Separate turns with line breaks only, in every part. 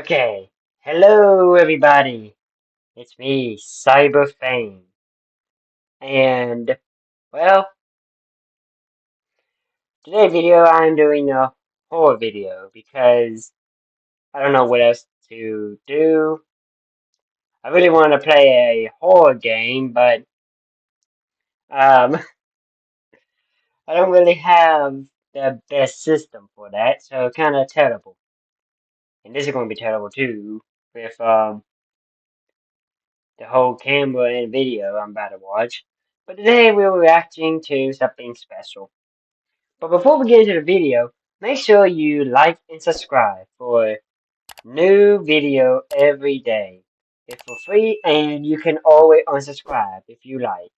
Okay, hello everybody. It's me, Cyber Fang, and well, today's video I'm doing a horror video because I don't know what else to do. I really want to play a horror game, but um, I don't really have the best system for that, so kind of terrible. And this is going to be terrible too, with the whole camera and video I'm about to watch. But today we're reacting to something special. But before we get into the video, make sure you like and subscribe for new video every day. It's for free and you can always unsubscribe if you like.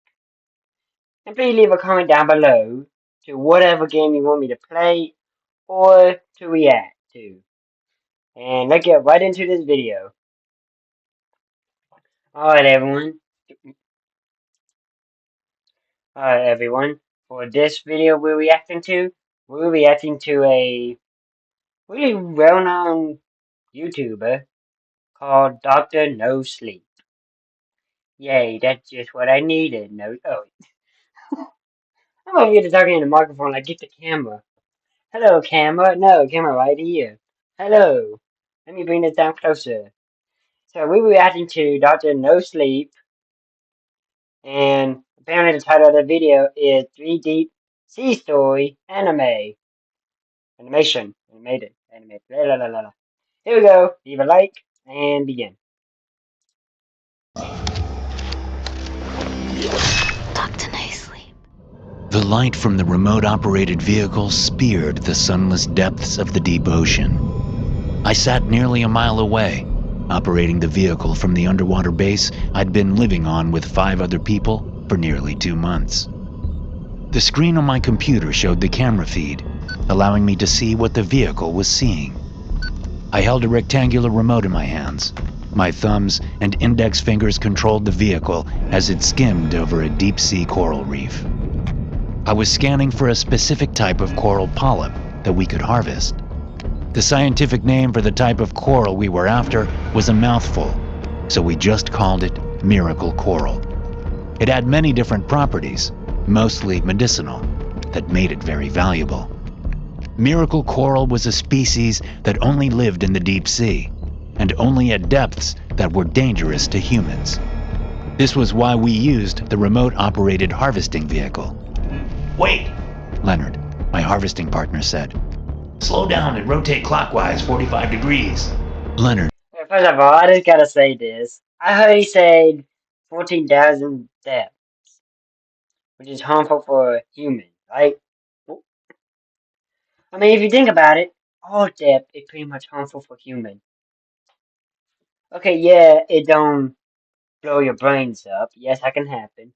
And please leave a comment down below to whatever game you want me to play or to react to. And let's get right into this video. Alright everyone. For this video we're reacting to a really well-known YouTuber called Dr. No Sleep. Yay, that's just what I needed. No, oh, I'm over here talking in the microphone like get the camera. Hello, camera. No, camera right here. Hello. Let me bring this down closer. So we were reacting to Dr. No Sleep, and apparently the title of the video is 3D Sea Story Anime. Animated. La la la la la. Here we go. Leave a like and begin.
Tucked nicely.
The light from the remote-operated vehicle speared the sunless depths of the deep ocean. I sat nearly a mile away, operating the vehicle from the underwater base I'd been living on with 5 other people for nearly 2 months. The screen on my computer showed the camera feed, allowing me to see what the vehicle was seeing. I held a rectangular remote in my hands. My thumbs and index fingers controlled the vehicle as it skimmed over a deep-sea coral reef. I was scanning for a specific type of coral polyp that we could harvest. The scientific name for the type of coral we were after was a mouthful, so we just called it miracle coral. It had many different properties, mostly medicinal, that made it very valuable. Miracle coral was a species that only lived in the deep sea, and only at depths that were dangerous to humans. This was why we used the remote-operated harvesting vehicle.
Wait,
Leonard, my harvesting partner, said.
slow down and rotate clockwise 45 degrees.
Leonard,
First of all, I just gotta say this. I heard he said 14,000 deaths, which is harmful for humans, right? I mean, if you think about it, all death is pretty much harmful for humans. Okay, yeah, it don't blow your brains up. Yes, that can happen.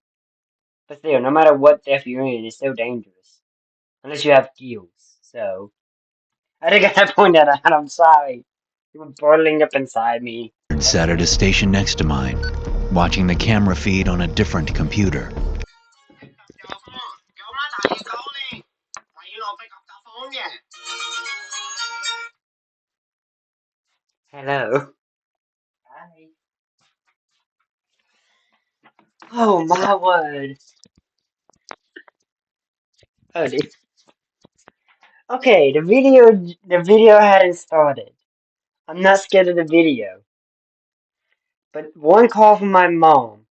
But still, no matter what death you're in, it's still dangerous. Unless you have skills. So, I think I gotta point that out. I'm sorry. You were boiling up inside me.
sat at a station next to mine, watching the camera feed on a different computer.
Hello. Hi. Oh my word. Oh, okay, the video hadn't started. I'm not scared of the video. But one call from my mom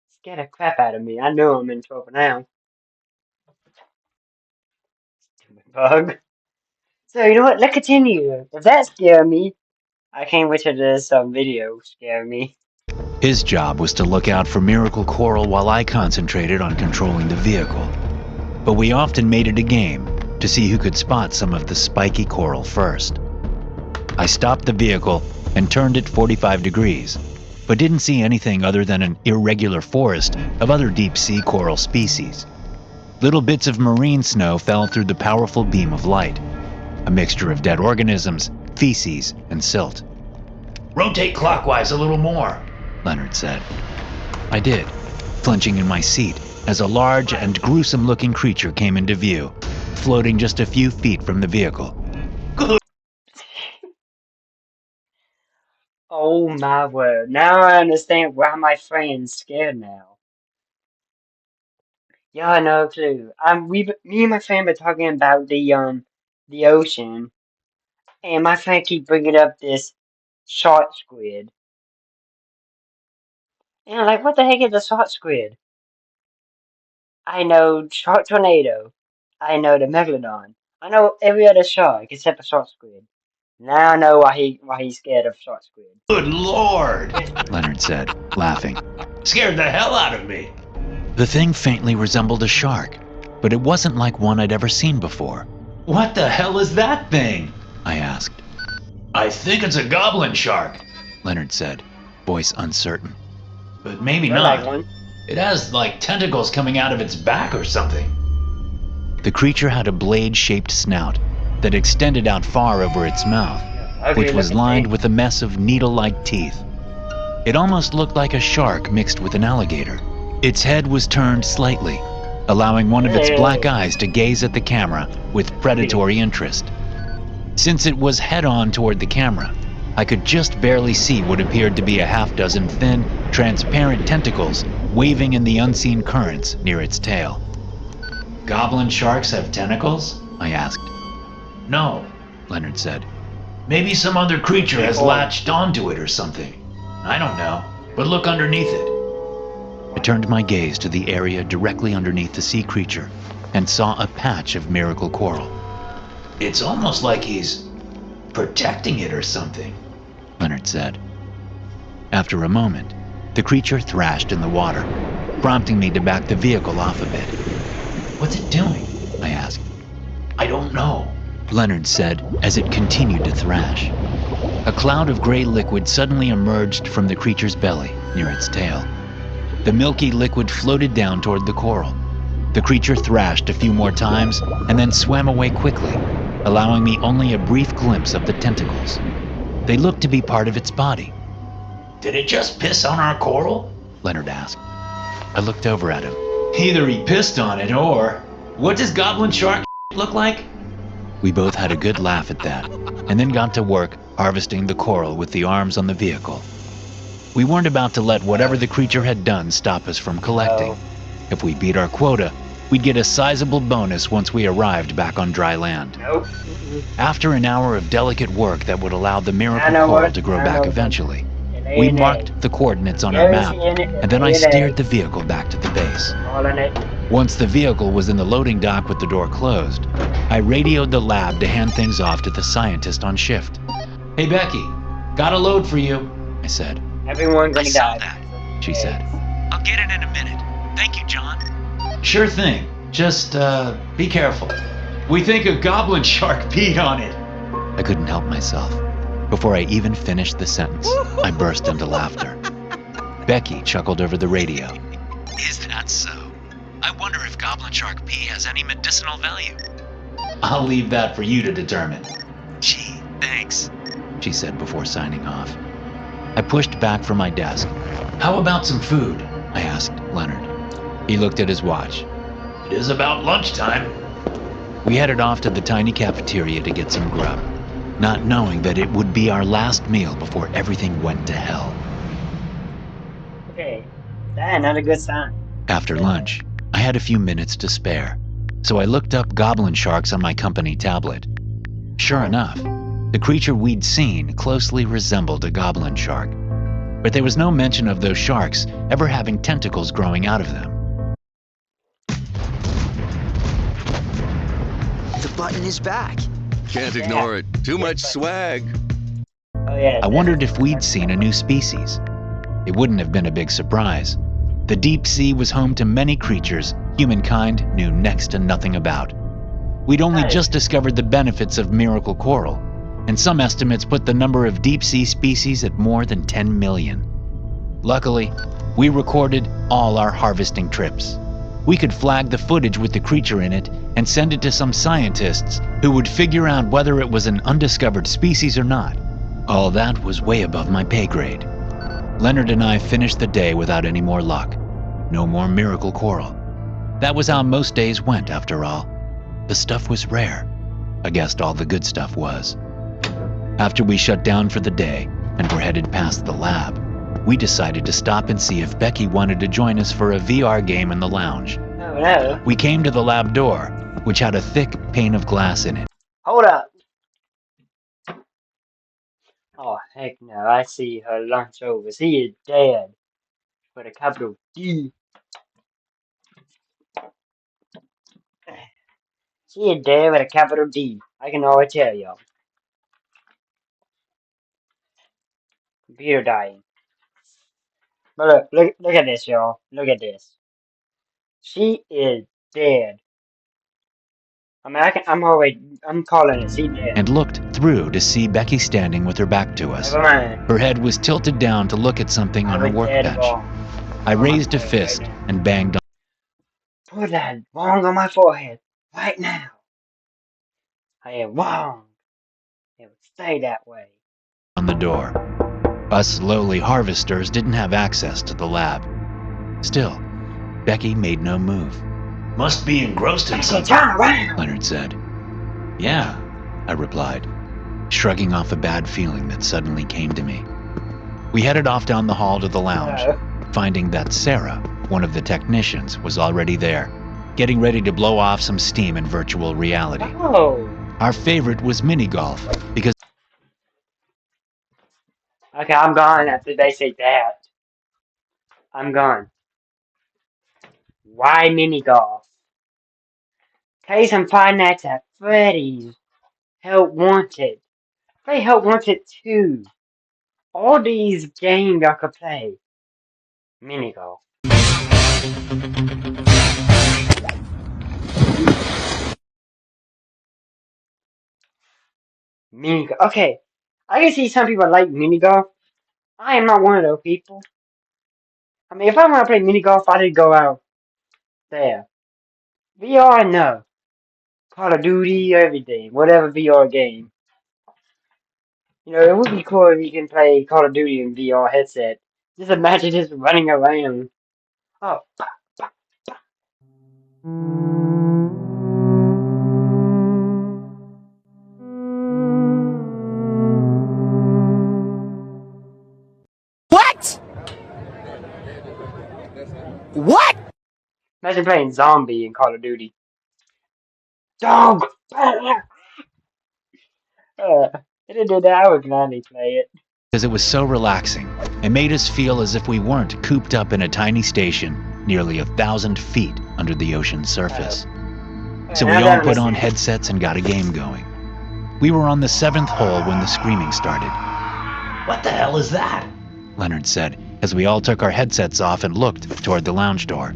scared the crap out of me. I know I'm in trouble now. Stupid bug. So you know what? Let's continue. If that scared me, I can't wait till this video scare me.
His job was to look out for miracle coral while I concentrated on controlling the vehicle. But we often made it a game to see who could spot some of the spiky coral first. I stopped the vehicle and turned it 45 degrees, but didn't see anything other than an irregular forest of other deep-sea coral species. Little bits of marine snow fell through the powerful beam of light, a mixture of dead organisms, feces, and silt.
Rotate clockwise a little more,
Leonard said. I did, flinching in my seat as a large and gruesome-looking creature came into view, floating just a few feet from the vehicle.
Good.
Oh my word. Now I understand why my friend's scared now. Yeah, no clue. Me and my friend been talking about the ocean, and my friend keep bringing up this shark squid. And I'm like, what the heck is a shark squid? I know shark tornado. I know the megalodon. I know every other shark except for shark squid. Now I know why he's scared of shark squid.
Good lord!
Yes.
Leonard said, laughing.
Scared the hell out of me.
The thing faintly resembled a shark, but it wasn't like one I'd ever seen before.
What the hell is that thing?
I asked.
I think it's a goblin shark,
Leonard said, voice uncertain.
but maybe
Look like
not.
one.
It has like tentacles coming out of its back or something.
The creature had a blade-shaped snout that extended out far over its mouth,
Ugly
which was
looking
lined
thing.
with a mess of needle-like teeth. It almost looked like a shark mixed with an alligator. Its head was turned slightly, allowing one of its black eyes to gaze at the camera with predatory interest. Since it was head-on toward the camera, I could just barely see what appeared to be a half-dozen thin, transparent tentacles waving in the unseen currents near its tail.
Goblin sharks have tentacles?
I asked.
No.
Leonard said.
Maybe some other creature has
Big
latched onto it or something. I don't know. But look underneath it.
I turned my gaze to the area directly underneath the sea creature and saw a patch of miracle coral.
It's almost like he's protecting it or something.
Leonard said. After a moment, the creature thrashed in the water, prompting me to back the vehicle off a bit.
What's it doing?
I asked.
I don't know.
Leonard said as it continued to thrash. A cloud of gray liquid suddenly emerged from the creature's belly near its tail. The milky liquid floated down toward the coral. The creature thrashed a few more times and then swam away quickly, allowing me only a brief glimpse of the tentacles. They looked to be part of its body.
Did it just piss on our coral?
Leonard asked. I looked over at him.
Either he pissed on it or... What does goblin shark look like?
We both had a good laugh at that, and then got to work harvesting the coral with the arms on the vehicle. We weren't about to let whatever the creature had done stop us from collecting.
No.
If we beat our quota, we'd get a sizable bonus once we arrived back on dry land.
Nope.
After an hour of delicate work that would allow the
I
miracle
know
coral
what-
to grow
I
back
know.
eventually,
An
we
A&A.
marked the coordinates on our map, and then I steered the vehicle back to the base.
All in it.
Once the vehicle was in the loading dock with the door closed, I radioed the lab to hand things off to the scientist on shift.
Hey Becky, got a load for you.
I said.
Everyone gonna die.
She said. I'll get it in a minute. Thank you, John.
Sure thing. Just, be careful. We think a goblin shark peed on it.
I couldn't help myself. Before I even finished the sentence, I burst into laughter. Becky chuckled over the radio. Is that so? I wonder if goblin shark pee has any medicinal value.
I'll leave that for you to determine.
Gee, thanks, she said before signing off. I pushed back from my desk.
How about some food?
I asked Leonard. He looked at his watch.
It is about lunchtime.
We headed off to the tiny cafeteria to get some grub, not knowing that it would be our last meal before everything went to hell.
Okay. That's not a good sign.
After lunch, I had a few minutes to spare, so I looked up goblin sharks on my company tablet. Sure enough, the creature we'd seen closely resembled a goblin shark, but there was no mention of those sharks ever having tentacles growing out of them.
The button is back.
Can't ignore it. Too much swag.
Oh yeah.
I wondered if we'd seen a new species. It wouldn't have been a big surprise. The deep sea was home to many creatures humankind knew next to nothing about. We'd only
Nice.
just discovered the benefits of miracle coral, and some estimates put the number of deep sea species at more than 10 million. Luckily, we recorded all our harvesting trips. We could flag the footage with the creature in it and send it to some scientists who would figure out whether it was an undiscovered species or not. All that was way above my pay grade. Leonard and I finished the day without any more luck. No more miracle coral. That was how most days went, after all. The stuff was rare. I guessed all the good stuff was. After we shut down for the day, and were headed past the lab, we decided to stop and see if Becky wanted to join us for a VR game in the lounge.
Oh no.
We came to the lab door, which had a thick pane of glass in it.
Hold up. Oh heck no, I see her lunch over. She is dead. With a capital D. She is dead with a capital D. I can always tell y'all. Computer dying. But look at this, y'all. Look at this. She is dead. I mean, I'm calling it. She dead.
And looked through to see Becky standing with her back to us.
Never mind.
Her head was tilted down to look at something on her workbench. I raised a fist and banged
Put that wrong on my forehead right now. I am wrong. It would stay that way.
on the door. Us lowly harvesters didn't have access to the lab. Still, Becky made no move.
Must be engrossed in
Becky,
something,
turn around.
Leonard said.
Yeah.
I replied, shrugging off a bad feeling that suddenly came to me. We headed off down the hall to the lounge, finding that Sarah, one of the technicians, was already there, getting ready to blow off some steam in virtual reality.
Oh.
Our favorite was mini golf, because
Okay, I'm gone after they say that. I'm gone. Why mini golf? Play some Five Nights at Freddy's. Help Wanted. Play Help Wanted too. All these games y'all could play. Mini golf. Mini golf. Okay, I can see some people like mini golf. I am not one of those people. I mean, if I want to play mini golf, I just go out there. VR, no. Call of Duty, everything. Whatever VR game. You know, it would be cool if you can play Call of Duty in VR headset. Just imagine just running around. Oh,
What? What?
imagine playing zombie in Call of Duty. Dog! If it did that, I would gladly play it.
it was so relaxing and made us feel as if we weren't cooped up in a tiny station nearly 1,000 feet under the ocean's surface. So we all put on headsets and got a game going. We were on the 7th hole when the screaming started.
What the hell is that?
Leonard said, as we all took our headsets off and looked toward the lounge door.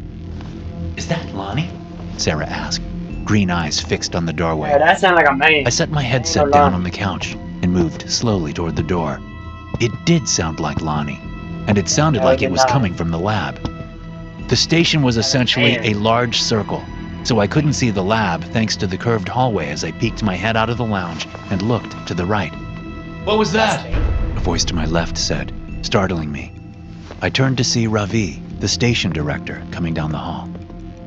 Is that Lonnie?
Sarah asked, green eyes fixed on the doorway.
Yeah, that sounds like a man.
I set my headset down on the couch and moved slowly toward the door. It did sound like Lonnie, and it sounded like it was coming from the lab. The station was essentially a large circle, so I couldn't see the lab thanks to the curved hallway as I peeked my head out of the lounge and looked to the right.
What was that?
A voice to my left said, startling me. I turned to see Ravi, the station director, coming down the hall.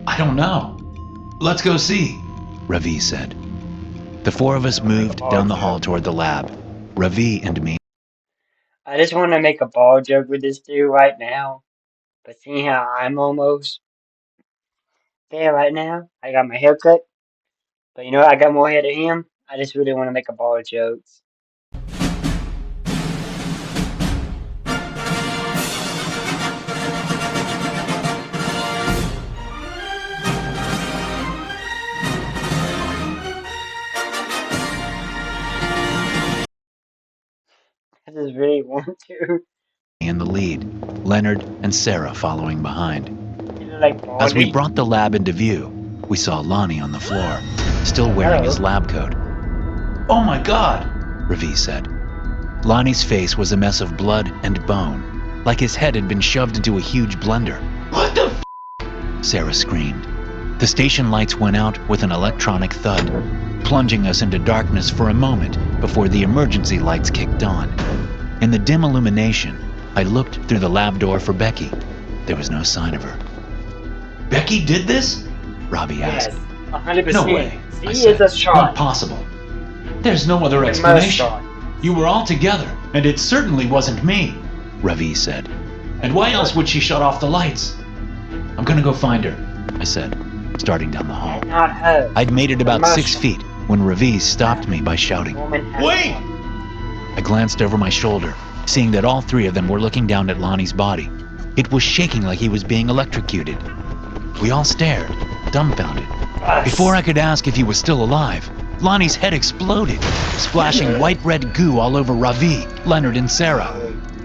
I don't know. Let's go see.
Ravi said. The four of us moved down the hall toward the lab. Ravi and me.
I just want to make a ball joke with this dude right now. But seeing how I'm almost there right now, I got my hair cut. But you know, I got more hair than him. I just really want to make a ball jokes. I just really want to.
In the lead, Leonard and Sarah following behind.
You look like
As we
Baldy.
brought the lab into view, we saw Lonnie on the floor, still wearing his lab coat.
Oh my god!
Ravi said. Lonnie's face was a mess of blood and bone, like his head had been shoved into a huge blender.
What the f?
Sarah screamed. The station lights went out with an electronic thud, plunging us into darkness for a moment before the emergency lights kicked on. In the dim illumination, I looked through the lab door for Becky. There was no sign of her.
Becky did this?
Robbie
Yes,
asked.
100%.
No way,
She
I
is
said.
a shark.
Not possible. There's no other
A
explanation.
shark.
You were all together. And it certainly wasn't me.
Ravi said.
And why else would she shut off the lights? I'm gonna go find her,
I said, starting down the hall.
That's not her.
I'd made it about 6
Commercial.
feet when Ravi stopped me by shouting.
Woman has
Wait!
one.
I glanced over my shoulder, seeing that all three of them were looking down at Lonnie's body. It was shaking like he was being electrocuted. We all stared, dumbfounded.
Us.
Before I could ask if he was still alive, Lonnie's head exploded, splashing white-red goo all over Ravi, Leonard, and Sarah.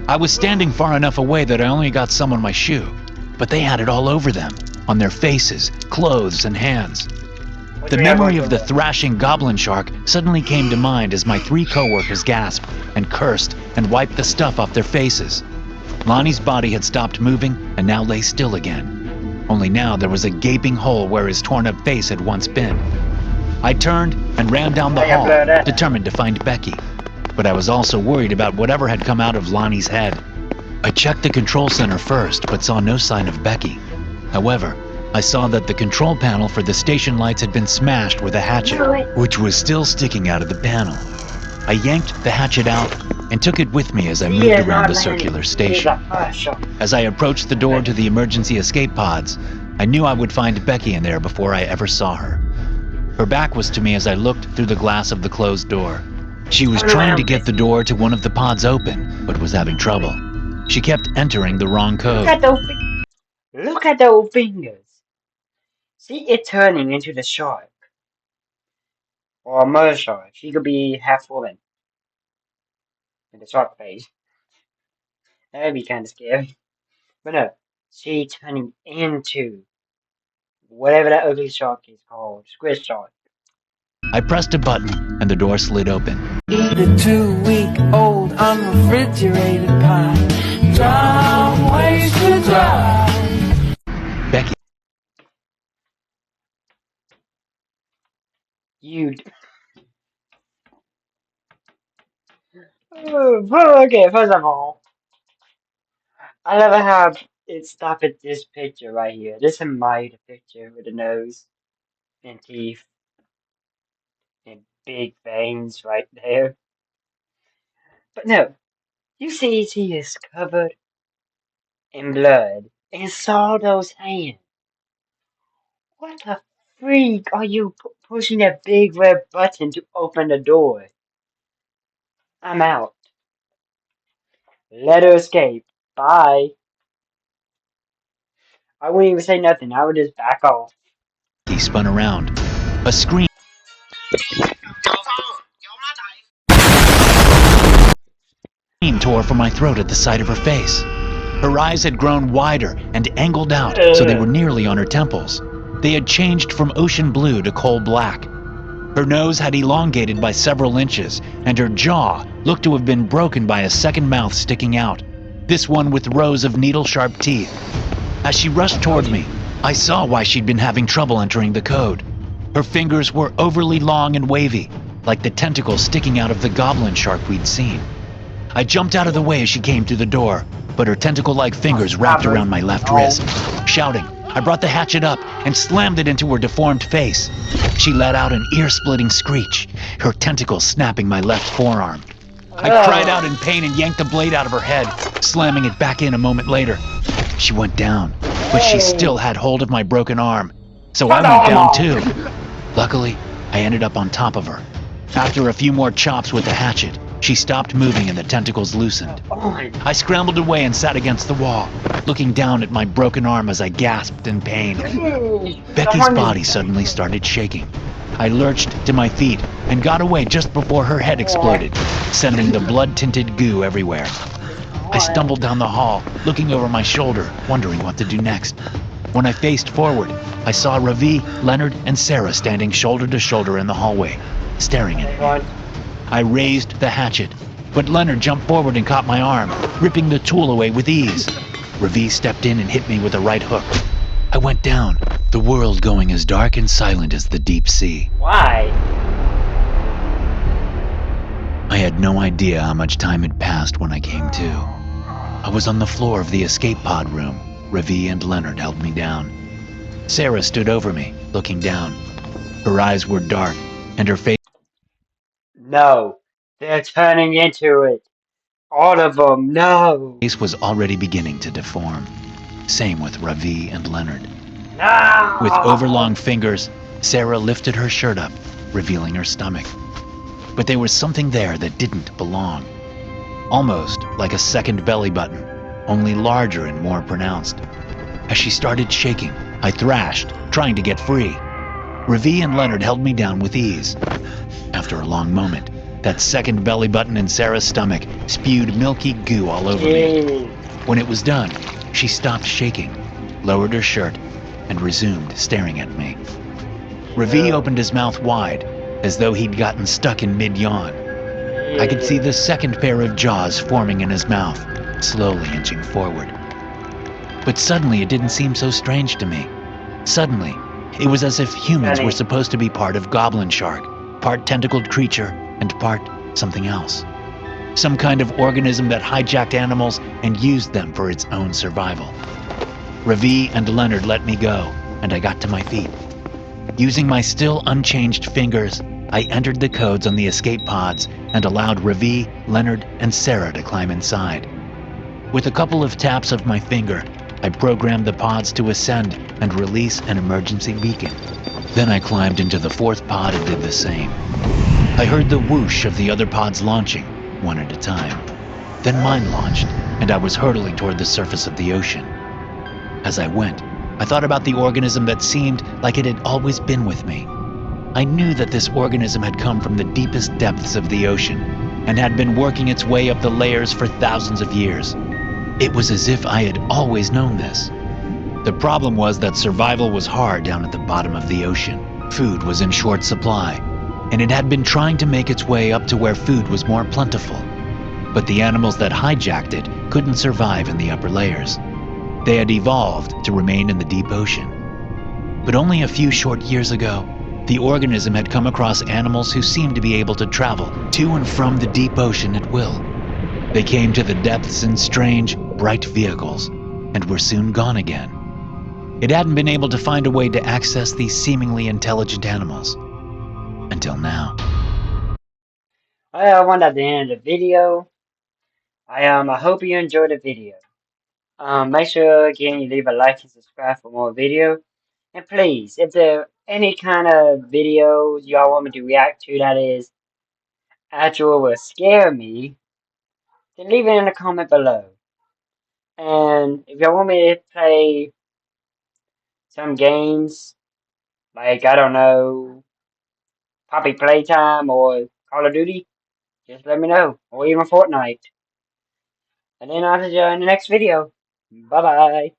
I was standing far enough away that I only got some on my shoe, but they had it all over them, on their faces, clothes, and hands.
What
The
do we have
memory
on
of the
door?
thrashing goblin shark suddenly came to mind as my 3 coworkers gasped and cursed and wiped the stuff off their faces. Lonnie's body had stopped moving and now lay still again. Only now there was a gaping hole where his torn-up face had once been. I turned and ran down the hall, determined to find Becky. But I was also worried about whatever had come out of Lonnie's head. I checked the control center first, but saw no sign of Becky. However, I saw that the control panel for the station lights had been smashed with a hatchet, which was still sticking out of the panel. I yanked the hatchet out and took it with me as I moved around the circular station. As I approached the door to the emergency escape pods, I knew I would find Becky in there before I ever saw her. Her back was to me as I looked through the glass of the closed door. She was trying to get the door to one of the pods open, but was having trouble. She kept entering the wrong code.
Look at those fingers. See it turning into the shark. Or a mother shark. She could be half woman. With a shark face. That would be kind of scary. But no. She turning into whatever that ugly shark is called. Squid shark.
I pressed a button and the door slid open.
Eat a 2-week-old unrefrigerated pie. Drum ways to drive.
Becky
You. Okay, first of all, I love how it stopped at this picture right here. This is my picture with a nose and teeth and big fangs right there. But no, you see she is covered in blood and saw those hands. What the freak are you pushing that big red button to open the door? I'm out. Let her escape. Bye. I wouldn't even say nothing. I would just back off.
spun around. A scream tore from my throat at the sight of her face. Her eyes had grown wider and angled out so they were nearly on her temples. They had changed from ocean blue to coal black. Her nose had elongated by several inches, and her jaw looked to have been broken by a second mouth sticking out, this one with rows of needle-sharp teeth. As she rushed toward me, I saw why she'd been having trouble entering the code. Her fingers were overly long and wavy, like the tentacles sticking out of the goblin shark we'd seen. I jumped out of the way as she came through the door, but her tentacle-like fingers wrapped around my left wrist. Shouting, I brought the hatchet up and slammed it into her deformed face. She let out an ear-splitting screech, her tentacles snapping my left forearm. I cried out in pain and yanked the blade out of her head, slamming it back in a moment later. She went down, but she still had hold of my broken arm, so I went down too. Luckily, I ended up on top of her. After a few more chops with the hatchet, she stopped moving and the tentacles loosened. I scrambled away and sat against the wall, looking down at my broken arm as I gasped in pain. Becky's body suddenly started shaking. I lurched to my feet and got away just before her head exploded, sending the blood-tinted goo everywhere. I stumbled down the hall, looking over my shoulder, wondering what to do next. When I faced forward, I saw Ravi, Leonard, and Sarah standing shoulder to shoulder in the hallway, staring at me. I raised the hatchet, but Leonard jumped forward and caught my arm, ripping the tool away with ease. Ravi stepped in and hit me with a right hook. I went down, the world going as dark and silent as the deep sea.
Why?
I had no idea how much time had passed when I came to. I was on the floor of the escape pod room. Ravi and Leonard held me down. Sarah stood over me, looking down. Her eyes were dark, and her face
No, they're turning into it. All of them, no.
face was already beginning to deform. Same with Ravi and Leonard. With
No.
overlong fingers, Sarah lifted her shirt up, revealing her stomach. But there was something there that didn't belong. Almost like a second belly button, only larger and more pronounced. As she started shaking, I thrashed, trying to get free. Ravi and Leonard held me down with ease. After a long moment, that second belly button in Sarah's stomach spewed milky goo all over me.
Jeez.
When it was done, she stopped shaking, lowered her shirt, and resumed staring at me. Ravi opened his mouth wide, as though he'd gotten stuck in mid-yawn. I could see the second pair of jaws forming in his mouth, slowly inching forward. But suddenly it didn't seem so strange to me. Suddenly, it was as if humans were supposed to be part of Goblin Shark, part tentacled creature and part something else. Some kind of organism that hijacked animals and used them for its own survival. Ravi and Leonard let me go, and I got to my feet. Using my still unchanged fingers, I entered the codes on the escape pods and allowed Ravi, Leonard, and Sarah to climb inside. With a couple of taps of my finger, I programmed the pods to ascend and release an emergency beacon. Then I climbed into the fourth pod and did the same. I heard the whoosh of the other pods launching, one at a time. Then mine launched, and I was hurtling toward the surface of the ocean. As I went, I thought about the organism that seemed like it had always been with me. I knew that this organism had come from the deepest depths of the ocean and had been working its way up the layers for thousands of years. It was as if I had always known this. The problem was that survival was hard down at the bottom of the ocean. Food was in short supply, and it had been trying to make its way up to where food was more plentiful. But the animals that hijacked it couldn't survive in the upper layers. They had evolved to remain in the deep ocean. But only a few short years ago, the organism had come across animals who seemed to be able to travel to and from the deep ocean at will. They came to the depths in strange, bright vehicles, and were soon gone again. It hadn't been able to find a way to access these seemingly intelligent animals. Until now.
Well, I went at the end of the video. I hope you enjoyed the video. Make sure again you leave a like and subscribe for more videos. And please, if there are any kind of videos y'all want me to react to that is actual will scare me, then leave it in the comment below. And if y'all want me to play some games, like I don't know, Poppy Playtime or Call of Duty, just let me know. Or even Fortnite. And then I'll see you in the next video. Bye bye.